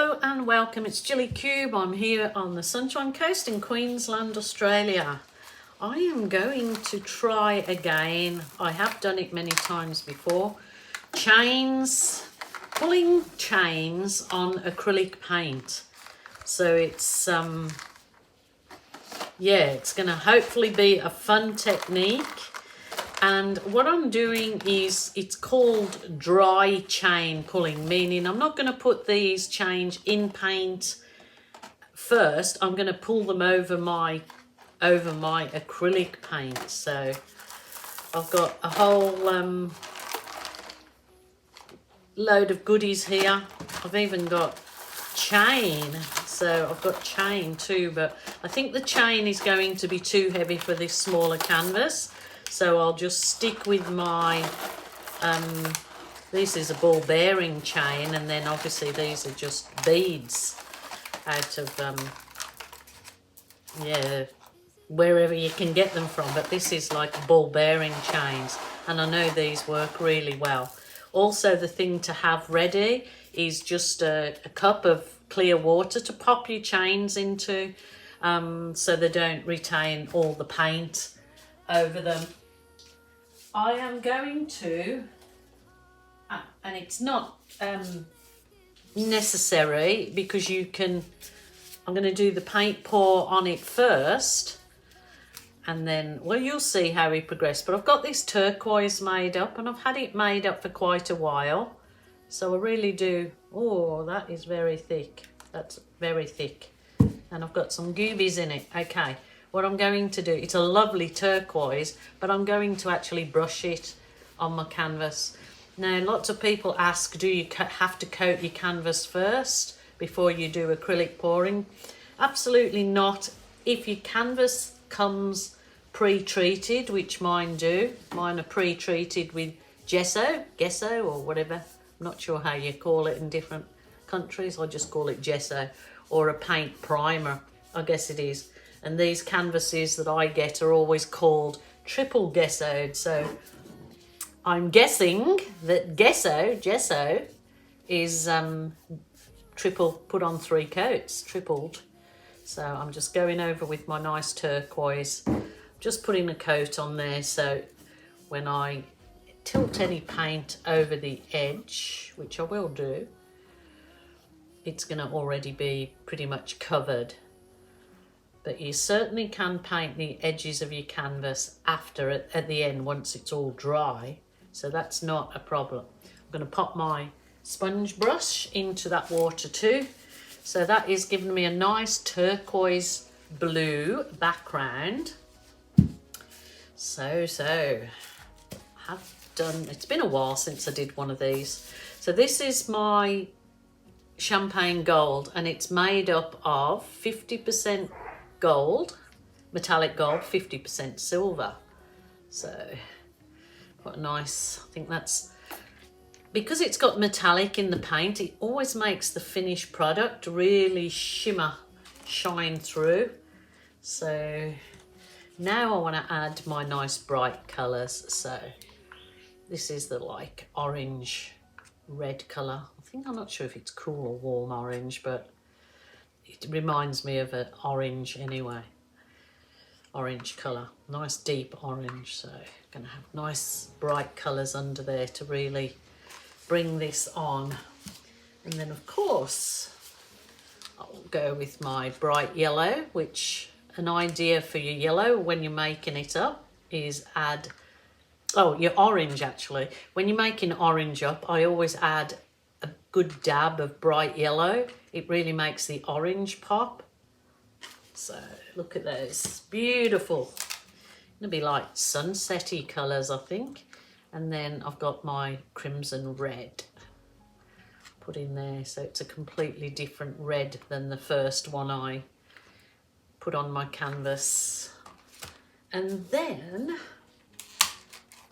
Hello and welcome, it's Jilly Cube. I'm here on the Sunshine Coast in Queensland, Australia. I am going to try again, I have done it many times before, pulling chains on acrylic paint. So it's it's going to hopefully be a fun technique. And what I'm doing is, it's called dry chain pulling, meaning I'm not going to put these chains in paint first. I'm going to pull them over my acrylic paint. So I've got a whole load of goodies here. I've even got chain. So I've got chain too, but I think the chain is going to be too heavy for this smaller canvas. So I'll just stick with my, this is a ball bearing chain, and then obviously these are just beads out of, wherever you can get them from. But this is like ball bearing chains, and I know these work really well. Also, the thing to have ready is just a cup of clear water to pop your chains into, so they don't retain all the paint over them. I am going to, and it's not necessary because you can, I'm going to do the paint pour on it first, and then, well, you'll see how we progress. But I've got this turquoise made up, and I've had it made up for quite a while. So I really do, oh, that is very thick. That's very thick. And I've got some goobies in it. Okay. What I'm going to do, it's a lovely turquoise, but I'm going to actually brush it on my canvas. Now, lots of people ask, do you have to coat your canvas first before you do acrylic pouring? Absolutely not. If your canvas comes pre-treated, which mine do, mine are pre-treated with gesso or whatever. I'm not sure how you call it in different countries. I just call it gesso, or a paint primer, I guess it is. And these canvases that I get are always called triple gessoed. So I'm guessing that gesso is triple, put on 3 coats, tripled. So I'm just going over with my nice turquoise, just putting a coat on there. So when I tilt any paint over the edge, which I will do, it's going to already be pretty much covered. But you certainly can paint the edges of your canvas after it, at the end, once it's all dry. So that's not a problem. I'm going to pop my sponge brush into that water too. So that is giving me a nice turquoise blue background. So I've done, it's been a while since I did one of these. So this is my champagne gold, and it's made up of 50% gold, metallic gold, 50% silver. So quite nice. I think that's because it's got metallic in the paint, it always makes the finished product really shine through. So now I want to add my nice bright colors. So this is the like orange red color. I'm not sure if it's cool or warm orange, but it reminds me of an orange anyway. Orange colour, nice deep orange. So going to have nice bright colours under there to really bring this on. And then of course I'll go with my bright yellow, which an idea for your yellow when you're making it up is add, oh, your orange actually. When you're making orange up, I always add a good dab of bright yellow. It really makes the orange pop. So look at those, beautiful. It'll be like sunsetty colours, I think. And then I've got my crimson red put in there, so it's a completely different red than the first one I put on my canvas. And then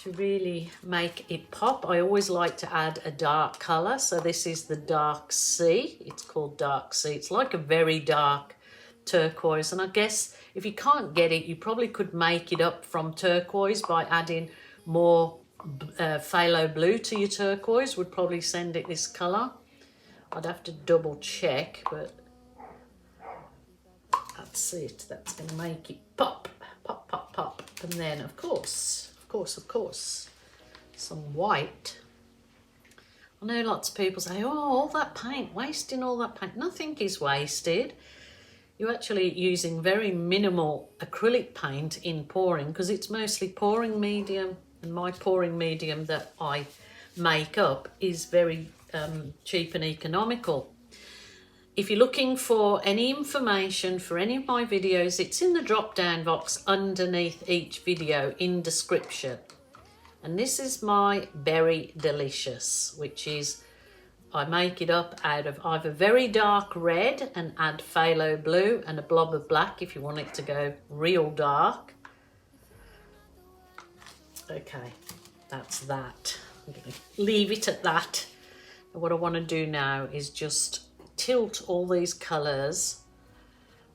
to really make it pop, I always like to add a dark colour. So this is the dark sea. It's called dark sea. It's like a very dark turquoise. And I guess if you can't get it, you probably could make it up from turquoise by adding more phthalo blue to your turquoise, would probably send it this colour. I'd have to double check, but that's it. That's going to make it pop, pop, pop, pop. And then, of course, some white. I know lots of people say, oh, all that paint, wasting all that paint. Nothing is wasted. You're actually using very minimal acrylic paint in pouring, because it's mostly pouring medium, and my pouring medium that I make up is very cheap and economical. If you're looking for any information for any of my videos, it's in the drop down box underneath each video in description. And this is my Berry Delicious, which is, I make it up out of either very dark red and add phthalo blue and a blob of black if you want it to go real dark. Okay, that's that. I'm going to leave it at that. And what I want to do now is just tilt all these colours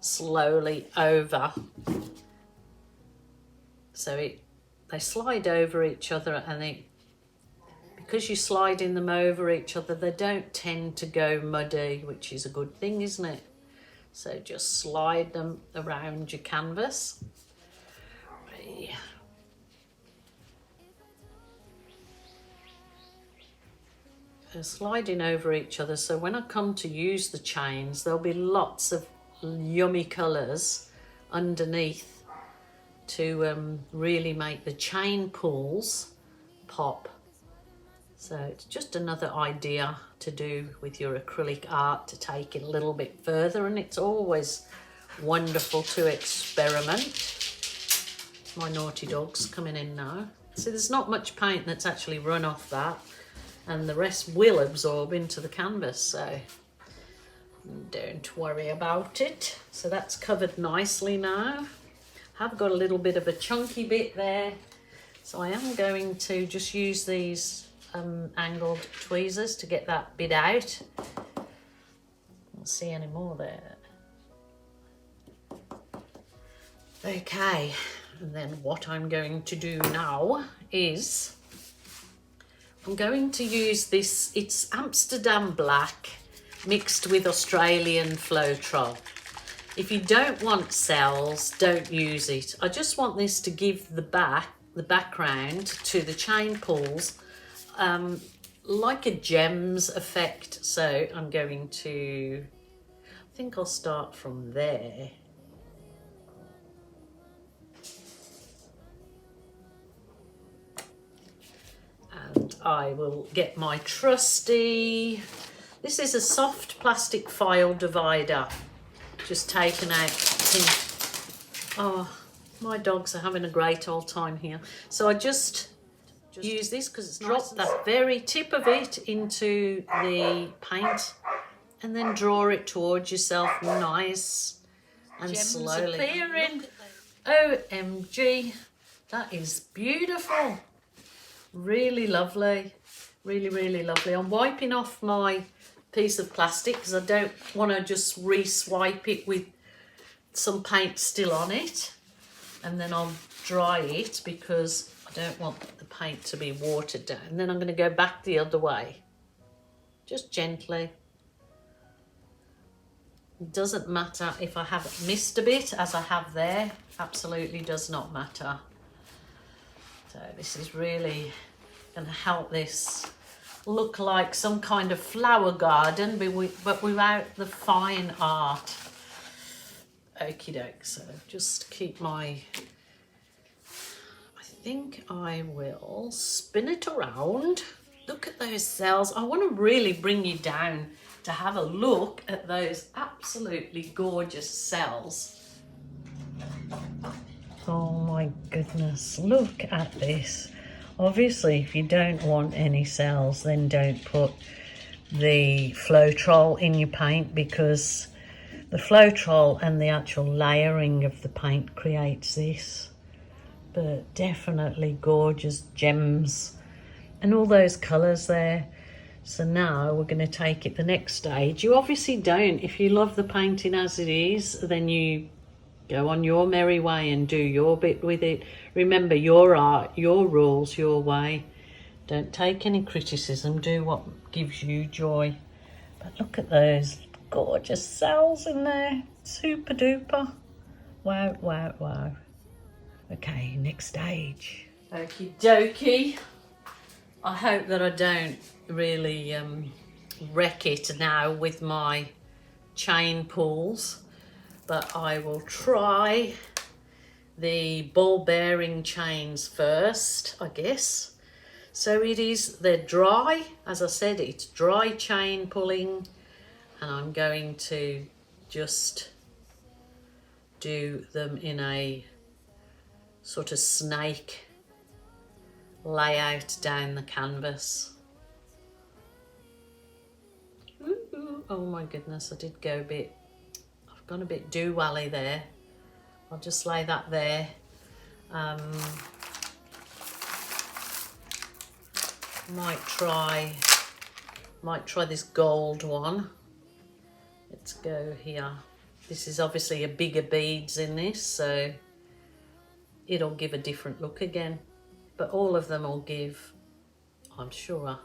slowly over, so they slide over each other, and because you're sliding them over each other, they don't tend to go muddy, which is a good thing, isn't it? So just slide them around your canvas. They're sliding over each other, so when I come to use the chains, there'll be lots of yummy colours underneath to really make the chain pulls pop. So it's just another idea to do with your acrylic art, to take it a little bit further, and it's always wonderful to experiment. My naughty dog's coming in now. See, there's not much paint that's actually run off that, and the rest will absorb into the canvas, so don't worry about it. So that's covered nicely now. I've got a little bit of a chunky bit there, so I am going to just use these angled tweezers to get that bit out. Don't see any more there. Okay, and then what I'm going to do now is I'm going to use this, it's Amsterdam Black mixed with Australian Floetrol. If you don't want cells, don't use it. I just want this to give the background to the chain pulls, like a gems effect. So I'm going to, I think I'll start from there. And I will get my trusty, this is a soft plastic file divider. Just taken out. Oh, my dogs are having a great old time here. So I just use this because it's drop that very tip of it into the paint, and then draw it towards yourself nice and slowly. Appearing. OMG, that is beautiful. Really lovely. Really, really lovely. I'm wiping off my piece of plastic because I don't want to just re-swipe it with some paint still on it, and then I'll dry it because I don't want the paint to be watered down. And then I'm going to go back the other way, just gently. It doesn't matter if I have missed a bit, as I have there, absolutely does not matter. So this is really going to help this look like some kind of flower garden, but without the fine art. Okie doke, so just keep my, I think I will spin it around. Look at those cells. I want to really bring you down to have a look at those absolutely gorgeous cells. Oh my goodness, look at this. Obviously, if you don't want any cells, then don't put the Floetrol in your paint, because the Floetrol and the actual layering of the paint creates this. But definitely gorgeous gems and all those colours there. So now we're going to take it the next stage. You obviously don't. If you love the painting as it is, then you go on your merry way and do your bit with it. Remember, your art, your rules, your way. Don't take any criticism. Do what gives you joy. But But look at those gorgeous cells in there. Super duper. Wow, wow, wow. Okay, next stage. Okie dokie. I hope that I don't really wreck it now with my chain pulls, but I will try the ball bearing chains first, I guess. So they're dry, as I said, it's dry chain pulling, and I'm going to just do them in a sort of snake layout down the canvas. Ooh, oh my goodness, I've gone a bit do-wally there. I'll just lay that there. Might try this gold one. Let's go here. This is obviously a bigger beads in this, so it'll give a different look again. But all of them will give, I'm sure,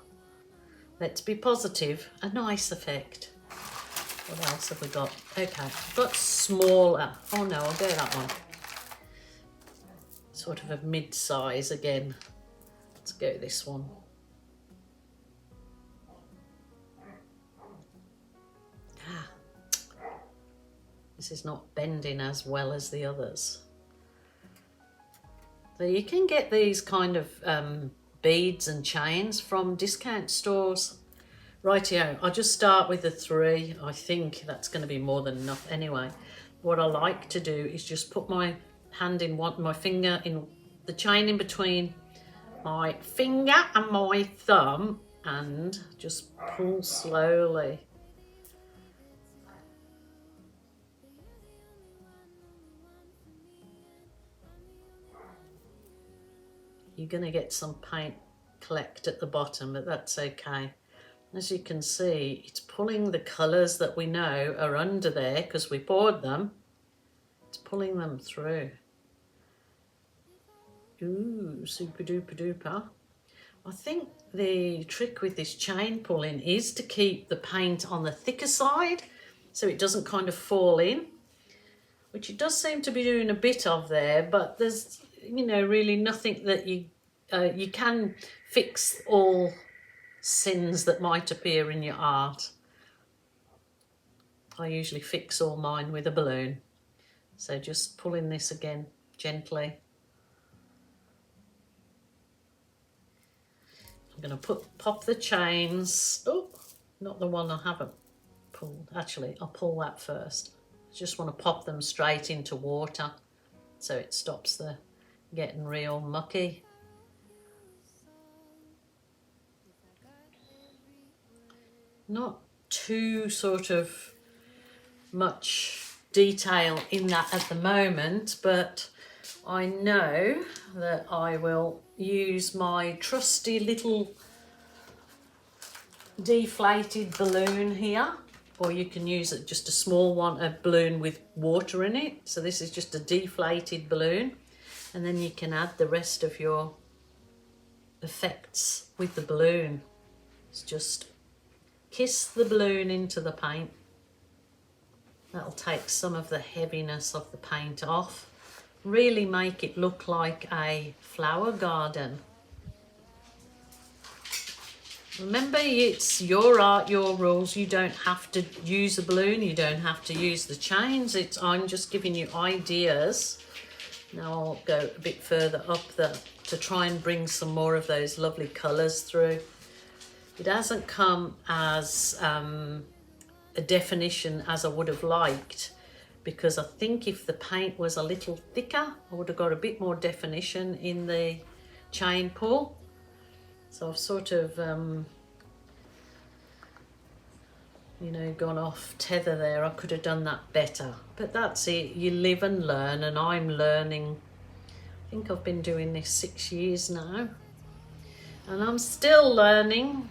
let's be positive, a nice effect. What else have we got? Okay, I've got smaller. Oh no, I'll go that one. Sort of a mid-size again. Let's go this one. This is not bending as well as the others. So you can get these kind of beads and chains from discount stores. Rightio, I'll just start with the 3. I think that's going to be more than enough anyway. What I like to do is just put my hand in my finger in the chain in between my finger and my thumb and just pull slowly. You're going to get some paint collect at the bottom, but that's okay. As you can see, it's pulling the colours that we know are under there because we poured them. It's pulling them through. Ooh, super duper duper. I think the trick with this chain pulling is to keep the paint on the thicker side so it doesn't kind of fall in, which it does seem to be doing a bit of there, but there's, you know, really nothing that you can fix all sins that might appear in your art. I usually fix all mine with a balloon. So just pulling this again gently. I'm going to pop the chains. Oh, not the one I haven't pulled. Actually, I'll pull that first. I just want to pop them straight into water so it stops the getting real mucky. Not too sort of much detail in that at the moment, but I know that I will use my trusty little deflated balloon here, or you can use it just a small one, a balloon with water in it. So this is just a deflated balloon, and then you can add the rest of your effects with the balloon. It's just kiss the balloon into the paint. That'll take some of the heaviness of the paint off. Really make it look like a flower garden. Remember, it's your art, your rules. You don't have to use a balloon. You don't have to use the chains. I'm just giving you ideas. Now I'll go a bit further up to try and bring some more of those lovely colours through. It hasn't come as a definition as I would have liked, because I think if the paint was a little thicker, I would have got a bit more definition in the chain pull. So I've sort of, you know, gone off tether there. I could have done that better, but that's it. You live and learn, and I'm learning. I think I've been doing this 6 years now, and I'm still learning.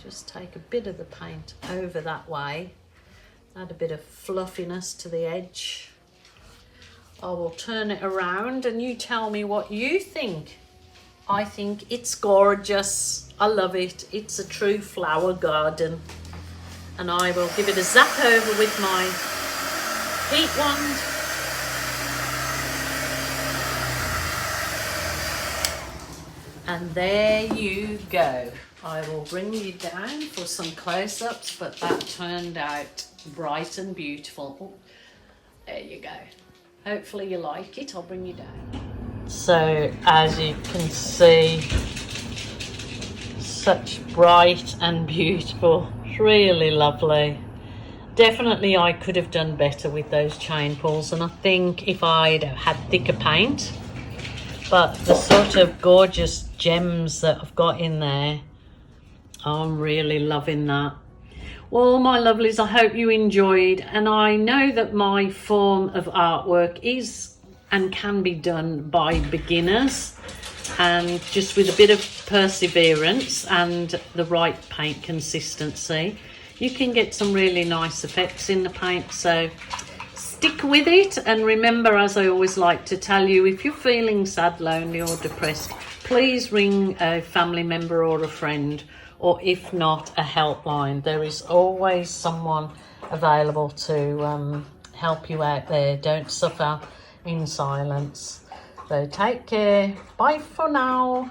Just take a bit of the paint over that way, add a bit of fluffiness to the edge. I will turn it around and you tell me what you think. I think it's gorgeous. I love it. It's a true flower garden. and I will give it a zap over with my heat wand. And there you go. I will bring you down for some close-ups, but that turned out bright and beautiful. Oh, there you go. Hopefully you like it. I'll bring you down. So as you can see, such bright and beautiful, really lovely. Definitely I could have done better with those chain pulls, and I think if I'd had thicker paint, but the sort of gorgeous gems that I've got in there, I'm really loving that. Well, my lovelies, I hope you enjoyed, and I know that my form of artwork is and can be done by beginners, and just with a bit of perseverance and the right paint consistency, you can get some really nice effects in the paint. So stick with it, and remember, as I always like to tell you, if you're feeling sad, lonely or depressed, please ring a family member or a friend, or if not, a helpline. There is always someone available to help you out there. Don't suffer in silence. So take care. Bye for now.